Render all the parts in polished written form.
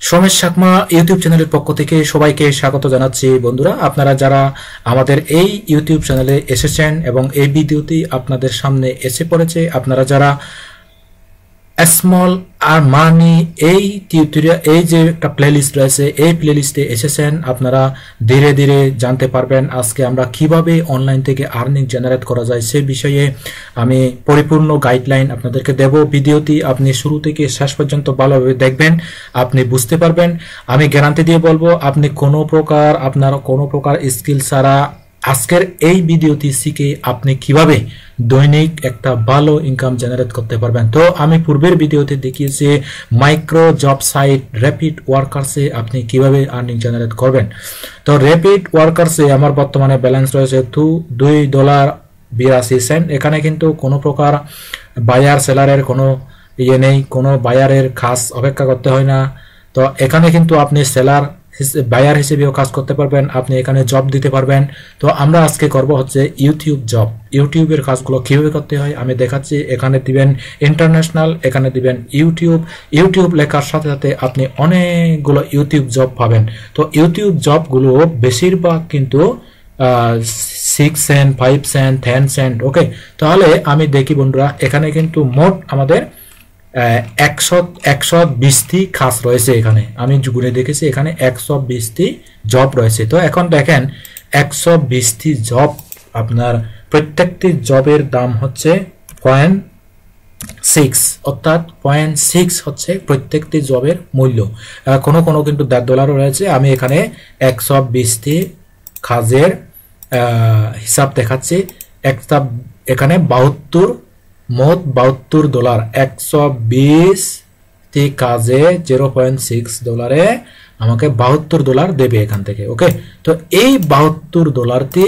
সমেশ সাকমা YouTube চ্যানেলের পক্ষ থেকে সবাইকে স্বাগত জানাচ্ছি। বন্ধুরা, আপনারা যারা আমাদের এই ইউটিউব চ্যানেলে এসেছেন এবং এই ভিডিওটি আপনাদের সামনে এসে পড়েছে, আপনারা যারা স্মল আর মানি এই টিউটোরিয়াল এই যে একটা প্লেলিস্ট রয়েছে এই প্লেলিস্টে এসেছেন, আপনারা ধীরে ধীরে জানতে পারবেন আজকে আমরা কিভাবে অনলাইন থেকে আর্নিং জেনারেট করা যায় সেই বিষয়ে আমি পরিপূর্ণ গাইডলাইন আপনাদেরকে দেব। ভিডিওটি আপনি শুরু থেকে শেষ পর্যন্ত ভালোভাবে দেখবেন, আপনি বুঝতে পারবেন। আমি গ্যারান্টি দিয়ে বলবো আপনি আপনার কোনো প্রকার স্কিল ছাড়া আজকের এই ভিডিওটি শিখে আপনি কিভাবে দৈনিক একটা ভালো ইনকাম জেনারেট করতে পারবেন। তো আমি পূর্বের ভিডিওতে দেখিয়েছি মাইক্রো জব সাইট র্যাপিড ওয়ার্কার্সে আপনি কিভাবে আর্নিং জেনারেট করবেন। তো র্যাপিড ওয়ার্কার্সে আমার বর্তমানে ব্যালেন্স রয়েছে $2.82। এখানে কিন্তু কোনো প্রকার বায়ার সেলারের কোনো নেই, কোনো বায়ারের খাস অপেক্ষা করতে হয় না। তো এখানে কিন্তু আপনি সেলার বায়ার হিসেবেও কাজ করতে পারবেন, আপনি এখানে জব দিতে পারবেন। তো আমরা আজকে করব হচ্ছে ইউটিউব জব। ইউটিউবের কাজগুলো কিভাবে করতে হয় আমি দেখাচ্ছি। এখানে দিবেন ইন্টারন্যাশনাল, এখানে দিবেন ইউটিউব লেখার সাথে সাথে আপনি অনেকগুলো ইউটিউব জব পাবেন। তো ইউটিউব জবগুলো বেশিরভাগ কিন্তু 6 সেন্ট, 5 সেন্ট, 10 সেন্ট। ওকে, তাহলে আমি দেখি বন্ধুরা, এখানে কিন্তু মোট আমাদের 120টি কাজ রয়েছে। এখানে আমি গুনে দেখেছি, এখানে 120টি জব রয়েছে। তো এখন দেখেন 120টি জব, আপনার প্রত্যেকটি জবের দাম হচ্ছে 0.6, অর্থাৎ 0.6 হচ্ছে প্রত্যেকটি জবের মূল্য। কোনো কোনো কিন্তু $1.5 রয়েছে। আমি এখানে 120টি কাজের হিসাব দেখাচ্ছি। এখানে মোট $72, 120টি কাজে $0.6 আমাকে $72 দেবে এখান থেকে। ওকে, তো এই $72টি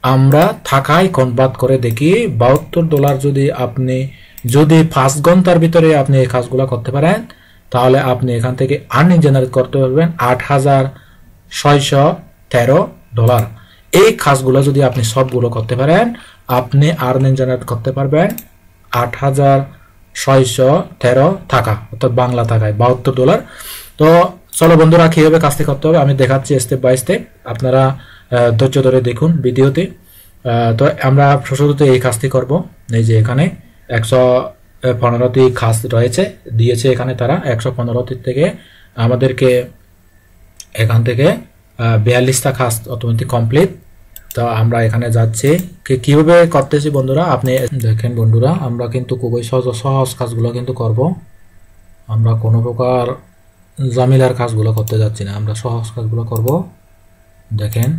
আমরা টাকায় কনভার্ট করে দেখি। $72 যদি 5 ঘন্টার ভিতরে আপনি এই কাজগুলো করতে পারেন, তাহলে আপনি এখান থেকে আর্নিং জেনারেট করতে পারবেন $8,613। এই কাজগুলো যদি আপনি সবগুলো করতে পারেন, আপনি আর্নিং জেনারেট করতে পারবেন $8,613 টাকা, অর্থাৎ বাংলা টাকায় $72। তো চলো বন্ধুরা, কিভাবে কাজটি করতে হবে আমি দেখাচ্ছি স্টেপ বাই স্টেপ। আপনারা ধৈর্য ধরে দেখুন ভিডিওতে। তো আমরা শুরুতে এই কাজটি করব। এই যে এখানে 115টি কাজ রয়েছে দিয়েছে এখানে তারা। 115টি থেকে আমাদেরকে এখান থেকে 42টা কাজ অটোমেটিক কমপ্লিট। তো আমরা এখানে যাচ্ছি, কিভাবে করতেছি বন্ধুরা আপনি দেখেন। বন্ধুরা, আমরা কিন্তু খুবই সহজ কাজগুলো কিন্তু করব। আমরা কোনো প্রকার জামিলার কাজগুলো করতে যাচ্ছি না, আমরা সহজ কাজগুলো করব। দেখেন,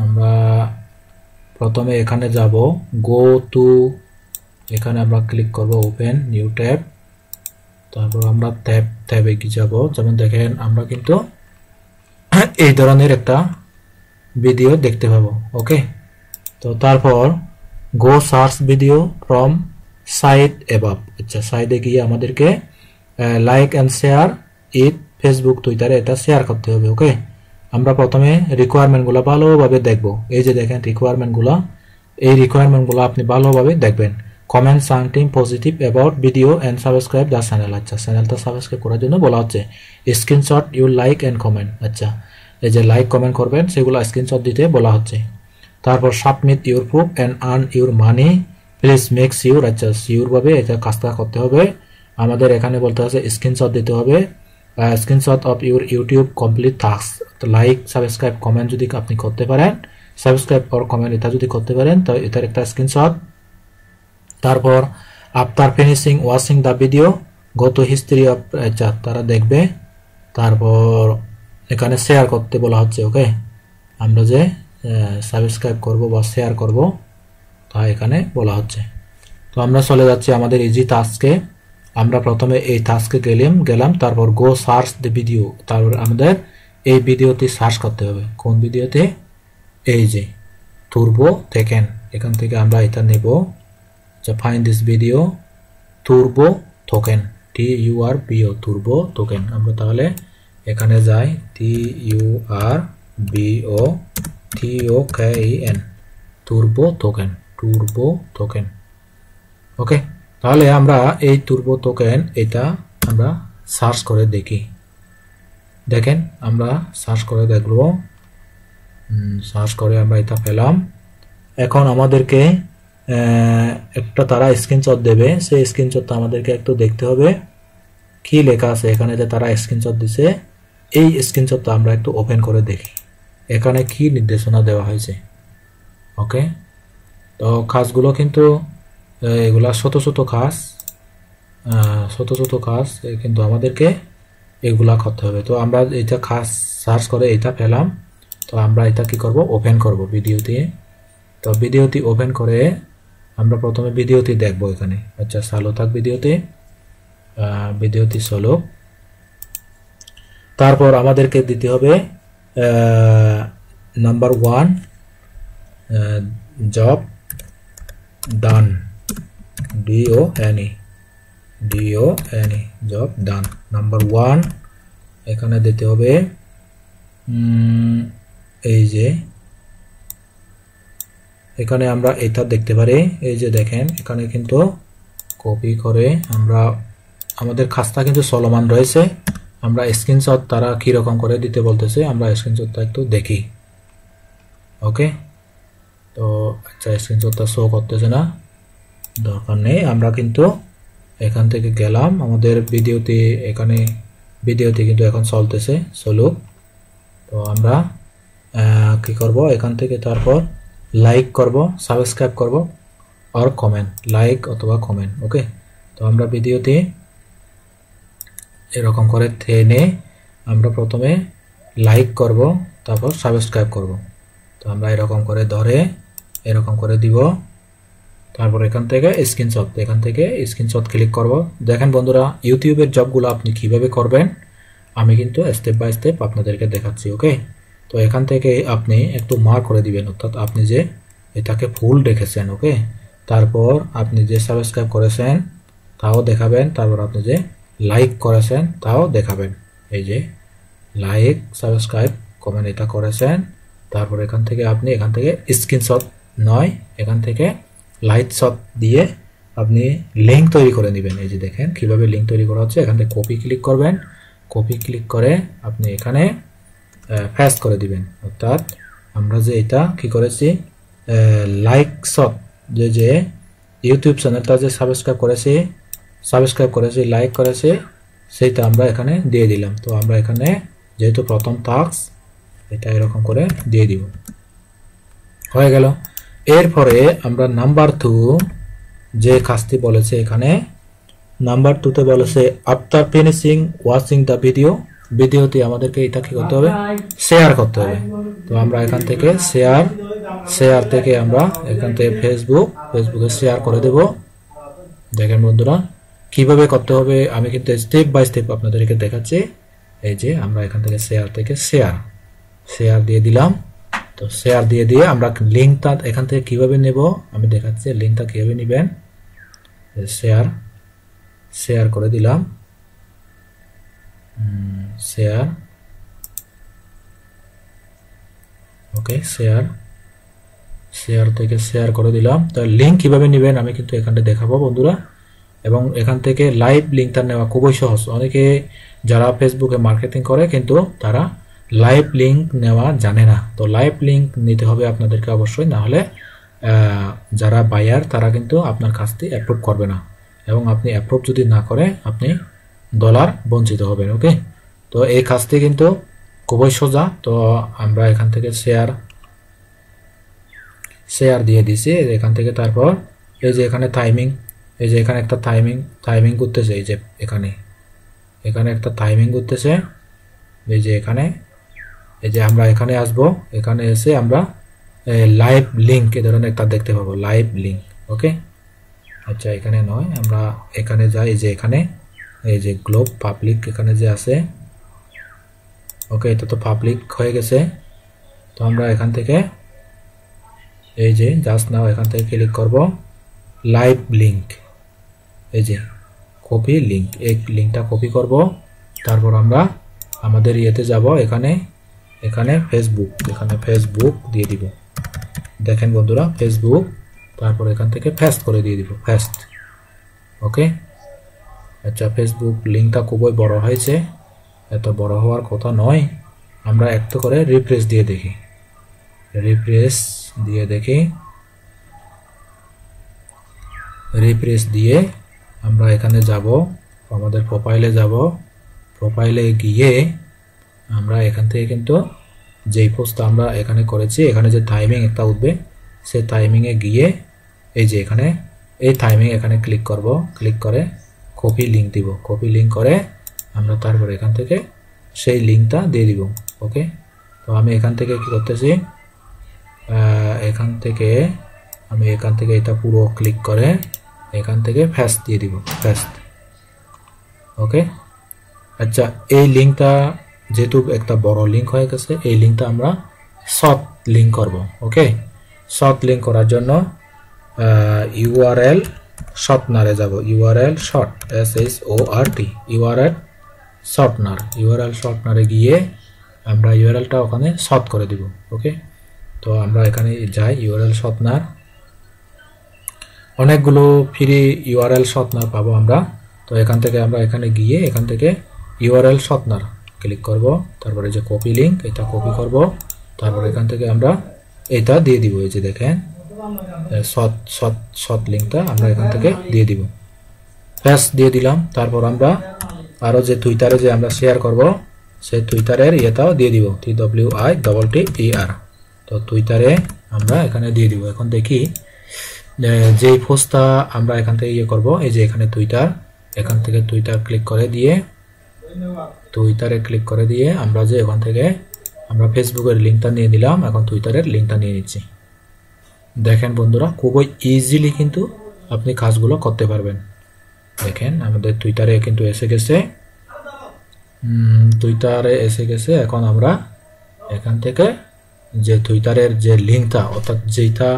আমরা প্রথমে এখানে যাব, গো টু, এখানে আমরা ক্লিক করব ওপেন নিউ ট্যাব। তারপর আমরা ট্যাবে কি যাব, যেমন দেখেন আমরা কিন্তু এই ধরনের একটা ভিডিও দেখতে পাবো। ওকে, তো তারপর go search video from site above. আচ্ছা, সাইডে গিয়ে আমাদেরকে like and share it, Facebook টুইটারে এটা শেয়ার করতে হবে। ওকে, আমরা প্রথমে রিকোয়ারমেন্টগুলো ভালোভাবে দেখব। এই যে দেখেন রিকোয়ারমেন্টগুলো, এই রিকোয়ারমেন্টগুলো আপনি ভালোভাবে দেখবেন। Comment something positive about video and subscribe the channel. আচ্ছা, চ্যানেলটা সাবস্ক্রাইব করার জন্য বলা হচ্ছে। Screenshot your like and comment. আচ্ছা, এই যে লাইক কমেন্ট করবেন সেগুলো স্ক্রিনশট দিতে বলা হচ্ছে। তারপর submit your proof and earn your money, please make sure. আচ্ছা, শিওর ভাবে এটা কাজটা করতে হবে। আমাদের এখানে বলতে আছে স্ক্রিনশট দিতে হবে, screenshot of your YouTube complete task. তো লাইক, সাবস্ক্রাইব, কমেন্ট যদি আপনি করতে পারেন, সাবস্ক্রাইব অর কমেন্ট এটা যদি করতে পারেন, তো এটার একটা স্ক্রিনশট। তারপর after finishing watching the video go to history of, আচ্ছা তারা দেখবে। তারপর এখানে শেয়ার করতে বলা হচ্ছে। ওকে, আমরা যে সাবস্ক্রাইব করব বা শেয়ার করব তা এখানে বলা হচ্ছে। তো আমরা চলে যাচ্ছি আমাদের ইজি টাস্কে। আমরা প্রথমে এই টাস্কে গেলাম, তারপর গো সার্চ দ্য ভিডিও। তারপর আমাদের এই ভিডিওটি সার্চ করতে হবে। কোন ভিডিওতে? এই যে তুর্বো টোকেন, এখান থেকে আমরা এটা নেব। আচ্ছা, find this video turbo token, TURBO, turbo token. আমরা তাহলে এখানে যাই, TURBOTOKEN, তুর্বো টোকেন। ওকে, তাহলে আমরা এই তুর্বো টোকেন এটা আমরা সার্চ করে দেখি। দেখেন আমরা সার্চ করে দেখব, সার্চ করে আমরা এটা পেলাম। এখন আমাদেরকে একটা তারা স্ক্রিনশট দেবে, সেই স্ক্রিনশটটা আমাদেরকে একটু দেখতে হবে কি লেখা আছে এখানে যে তারা স্ক্রিনশট দিছে। এই স্ক্রিনশটটা আমরা একটু ওপেন করে দেখি এখানে কি নির্দেশনা দেওয়া হয়েছে। ওকে, তো কাজগুলো কিন্তু এগুলা ছোট ছোট কাজ, কিন্তু আমাদেরকে এগুলা করতে হবে। তো আমরা এটা কাজ সার্চ করে এটা পেলাম, তো আমরা এটা কি করব, ওপেন করব ভিডিওতে। তো ভিডিওটি ওপেন করে আমরা প্রথমে ভিডিওটি দেখব এখানে। আচ্ছা, চালু থাক ভিডিওটি চলো। তারপর আমাদেরকে দিতে হবে নাম্বার 1 জব ডান, DONE জব ডান। নাম্বার 1 এখানে দিতে হবে এই যে এখানে আমরা এটা দেখতে পারি, এই যে দেখেন এখানে কিন্তু কপি করে আমরা আমাদের কাজটা কিন্তু চলমান রয়েছে। আমরা স্ক্রিনশট তারা কি রকম করে দিতে বলতেছে, আমরা স্ক্রিনশটটা একটু দেখি। ওকে, তো আচ্ছা স্ক্রিনশটটা শো করতেছে না, দরকার নেই। আমরা কিন্তু এখান থেকে গেলাম আমাদের ভিডিওতে, এখানে ভিডিওতে কিন্তু এখন চলতেছে চলুক। তো আমরা কি করব এখান থেকে, তারপর লাইক করব, সাবস্ক্রাইব করব আর কমেন্ট, লাইক অথবা কমেন্ট। ওকে, তো আমরা ভিডিওতে এরকম করে টেনে আমরা প্রথমে লাইক করব, তারপর সাবস্ক্রাইব করব। তো আমরা এরকম করে ধরে এরকম করে দিব, তারপর এখান থেকে স্ক্রিনশট ক্লিক করব। দেখেন বন্ধুরা, ইউটিউবের জবগুলো আপনি কিভাবে করবেন আমি কিন্তু স্টেপ বাই স্টেপ আপনাদেরকে দেখাচ্ছি। ওকে, তো এখান থেকে আপনি একটু মার্ক করে দিবেন, অর্থাৎ আপনি যে এটাকে ফুল রেখেছেন। ওকে, তারপর আপনি যে সাবস্ক্রাইব করেছেন তাও দেখাবেন, তারপর আপনি যে লাইক করেছেন তাও দেখাবেন। এই যে লাইক, সাবস্ক্রাইব, কমেন্ট এটা করেছেন, তারপর এখান থেকে আপনি এখান থেকে স্ক্রিনশট নয়, এখান থেকে লাইট শট দিয়ে আপনি লিঙ্ক তৈরি করে নেবেন। এই যে দেখেন কিভাবে লিঙ্ক তৈরি করা হচ্ছে। এখান থেকে কপি ক্লিক করবেন, কপি ক্লিক করে আপনি এখানে পেস্ট করে দিবেন। অর্থাৎ আমরা যে এটা কি করেছি, লাইক শট যে ইউটিউব চ্যানেলটা যে সাবস্ক্রাইব করেছি লাইক করেছে সেইটা আমরা এখানে দিয়ে দিলাম। তো আমরা এখানে যেহেতু প্রথম টাস্ক, এটা এরকম করে দিয়ে দিব, হয়ে গেল। এরপরে আমরা নাম্বার 2 যে কাজটি বলেছে এখানে, নাম্বার 2তে বলেছে আফটার ফিনিশিং ওয়াচিং দ্য ভিডিওটি আমাদেরকে এটা কি করতে হবে, শেয়ার করতে হবে। তো আমরা এখান থেকে শেয়ার থেকে আমরা এখান থেকে ফেসবুকে শেয়ার করে দেব। দেখেন বন্ধুরা কিভাবে করতে হবে আমি কিন্তু স্টেপ বাই স্টেপ আপনাদেরকে দেখাচ্ছি। এই যে আমরা এখান থেকে শেয়ার দিয়ে দিলাম। তো শেয়ার দিয়ে আমরা লিঙ্কটা এখান থেকে কিভাবে নেব আমি দেখাচ্ছি। লিঙ্কটা কিভাবে নেবেন, শেয়ার করে দিলাম, ওকে শেয়ার থেকে শেয়ার করে দিলাম। তো লিঙ্ক কিভাবে নেবেন আমি কিন্তু এখানে দেখাবো বন্ধুরা, এবং এখান থেকে লাইভ লিঙ্কটা নেওয়া খুবই সহজ। অনেকে যারা ফেসবুকে মার্কেটিং করে কিন্তু তারা লাইভ লিঙ্ক নেওয়া জানে না। তো লাইভ লিঙ্ক নিতে হবে আপনাদেরকে অবশ্যই, না হলে যারা বায়ার তারা কিন্তু আপনার কাজটি অ্যাপ্রুভ করবে না, এবং আপনি অ্যাপ্রুভ যদি না করে আপনি ডলার বঞ্চিত হবেন। ওকে, তো এই কাজটি কিন্তু খুবই সোজা। তো আমরা এখান থেকে শেয়ার দিয়ে দিছি এখান থেকে। তারপর এই যে এখানে টাইমিং, এই যে এখানে একটা টাইমিং করতেছে, এই যে এখানে একটা টাইমিং করতেছে। এই যে এখানে এই যে আমরা এখানে আসবো, এখানে এসে আমরা লাইভ লিঙ্ক এ ধরনের একটা দেখতে পাবো, লাইভ লিঙ্ক। ওকে, আচ্ছা এখানে নয়, আমরা এখানে যাই। এই যে এখানে এই যে গ্লোব পাবলিক এখানে যে আছে, ওকে এটা তো পাবলিক হয়ে গেছে। তো আমরা এখান থেকে এই যে জাস্ট নাও এখান থেকে ক্লিক করব, লাইভ লিঙ্ক, এই যে কপি লিঙ্ক, এই লিঙ্কটা কপি করব। তারপর আমরা আমাদের ইয়েতে যাব, এখানে ফেসবুক দিয়ে দিব। দেখেন বন্ধুরা ফেসবুক, তারপর এখান থেকে পেস্ট করে দিয়ে দিব, পেস্ট। ওকে, আচ্ছা ফেসবুক লিঙ্কটা খুবই বড় হয়েছে, এত বড় হওয়ার কথা নয়। আমরা একটু করে রিফ্রেশ দিয়ে দেখি, রিফ্রেশ দিয়ে আমরা এখানে যাব, আমাদের প্রোফাইলে যাব। প্রোফাইলে গিয়ে আমরা এখান থেকে কিন্তু যেই পোস্টটা আমরা এখানে করেছি, এখানে যে টাইমিং একটা উঠবে, সেই টাইমিংয়ে গিয়ে এই যে এখানে এই টাইমিং এখানে ক্লিক করব। ক্লিক করে কপি লিঙ্ক দিব। কপি লিঙ্ক করে আমরা তারপর এখান থেকে সেই লিঙ্কটা দিয়ে দিব। ওকে, তো আমি এখান থেকে কি করতেছি, এখান থেকে এটা পুরো ক্লিক করে এখান থেকে ফেস্ট দিয়ে দিব, ফেস্ট। ওকে, আচ্ছা, এই লিঙ্কটা যেহেতু একটা বড় লিঙ্ক হয়ে গেছে, এই লিঙ্কটা আমরা শর্ট লিঙ্ক করব। ওকে, শর্ট লিঙ্ক করার জন্য ইউআরএল শর্টনারে যাব। ইউআরএল শর্ট, SHORT, ইউআরএল শর্টনারে গিয়ে আমরা ইউআরএলটা ওখানে শর্ট করে দিব। ওকে, তো আমরা এখানে যাই, ইউআরএল শর্টনার, অনেকগুলো ফ্রি ইউআরএল শর্টনার পাবো আমরা। তো এখান থেকে আমরা এখানে গিয়ে এখান থেকে ইউআরএল শর্টনার ক্লিক করব, তারপরে যে কপি লিঙ্ক, এটা কপি করব, তারপর এখান থেকে আমরা এটা দিয়ে দিব। এই যে দেখেন শর্ট লিঙ্কটা আমরা এখান থেকে দিয়ে দিব, প্যাস দিয়ে দিলাম। তারপর আমরা আরো যে টুইটারে যে আমরা শেয়ার করব, সেই টুইটারের ইয়েটাও দিয়ে দিব, TWITTER। তো টুইটারে আমরা এখানে দিয়ে দিব। এখন দেখি যে পোস্টটা আমরা এখান থেকে ইয়ে করব, এই যে এখানে টুইটার, এখান থেকে টুইটারে ক্লিক করে দিয়ে আমরা যে এখান থেকে আমরা ফেসবুকের লিঙ্কটা নিয়ে নিলাম, এখন টুইটারের লিঙ্কটা নিয়ে নিচ্ছি। দেখেন বন্ধুরা, খুবই ইজিলি কিন্তু আপনি কাজগুলো করতে পারবেন। দেখেন আমাদের টুইটারে কিন্তু এসে গেছে। এখন আমরা এখান থেকে যে টুইটারের যে লিঙ্কটা, অর্থাৎ যেটা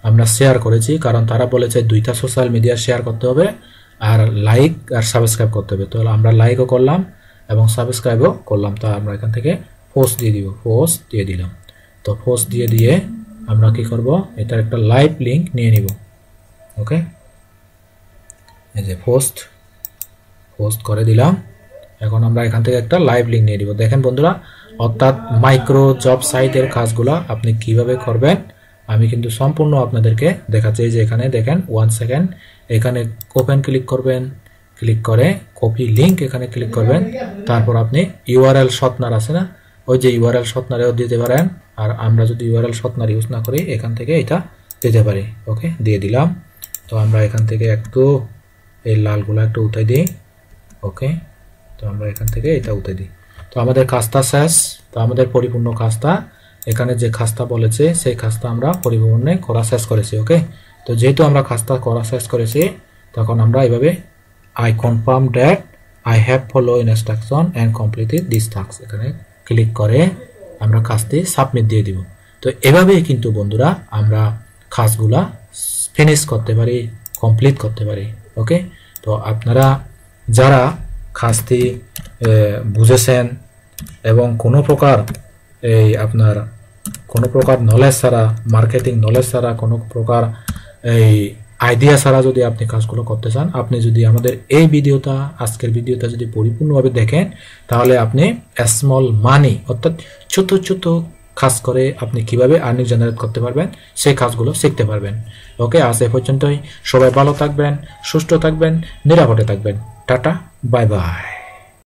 আমরা শেয়ার করেছি, কারণ তারা বলেছে 2টা সোশ্যাল মিডিয়া শেয়ার করতে হবে আর লাইক আর সাবস্ক্রাইব করতে হবে। তো আমরা লাইকও করলাম এবং সাবস্ক্রাইবও করলাম। তা আমরা এখান থেকে পোস্ট দিয়ে দিব, পোস্ট দিয়ে দিলাম। তো পোস্ট দিয়ে আমরা কি করব, এটার একটা লাইভ লিঙ্ক নিয়ে নিব। ওকে, এই যে পোস্ট করে দিলাম। এখন আমরা এখান থেকে একটা লাইভ লিঙ্ক নিয়ে নিব। দেখেন বন্ধুরা, অর্থাৎ মাইক্রো জব সাইটের কাজগুলো আপনি কিভাবে করবেন আমি কিন্তু সম্পূর্ণ আপনাদেরকে দেখাচ্ছি। যে এখানে দেখেন 1 সেকেন্ড, এখানে ওপেন ক্লিক করবেন, ক্লিক করে কপি লিঙ্ক এখানে ক্লিক করবেন, তারপর আপনি ইউআরএল শর্টনার আছে না, ওই যে ইউআরএল শর্টনারেও দিতে পারেন। আর আমরা যদি ইউআরএল শর্টনার ইউজ না করি, এখান থেকে এটা দিতে পারি। ওকে, দিয়ে দিলাম। তো আমরা এখান থেকে একটু এই লালগুলো একটু উঠাই দিই। ওকে, তো আমরা এখান থেকে এটা উঠাই দিই। তো আমাদের কাজটা শেষ। তো আমাদের পরিপূর্ণ কাজটা, এখানে যে কাজটা বলেছে সেই কাজটা আমরা পরিপূর্ণে করা শেষ করেছি। ওকে, তো যেহেতু আমরা কাজটা করা শেষ করেছি, তখন আমরা এইভাবে I confirm that I have followed instruction and completed this task এখানে ক্লিক করে আমরা কাজটি সাবমিট দিয়ে দিব। তো এভাবেই কিন্তু বন্ধুরা আমরা কাজগুলা ফিনিশ করতে পারি, কমপ্লিট করতে পারি। ওকে, তো আপনারা যারা কাজটি বুঝেছেন এবং কোনো প্রকার নলেজ ছাড়া, মার্কেটিং নলেজ ছাড়া, কোনো প্রকার এই আইডিয়া ছাড়া যদি আপনি কাজগুলো করতে চান, আপনি যদি আমাদের এই আজকের ভিডিওটা যদি পরিপূর্ণভাবে দেখেন, তাহলে আপনি স্মল মানি, অর্থাৎ ছোট ছোট কাজ করে আপনি কিভাবে আর্নিং জেনারেট করতে পারবেন সেই কাজগুলো শিখতে পারবেন। ওকে, আজ এ পর্যন্তই। সবাই ভালো থাকবেন, সুস্থ থাকবেন, নিরাপদে থাকবেন। Tata, bye bye.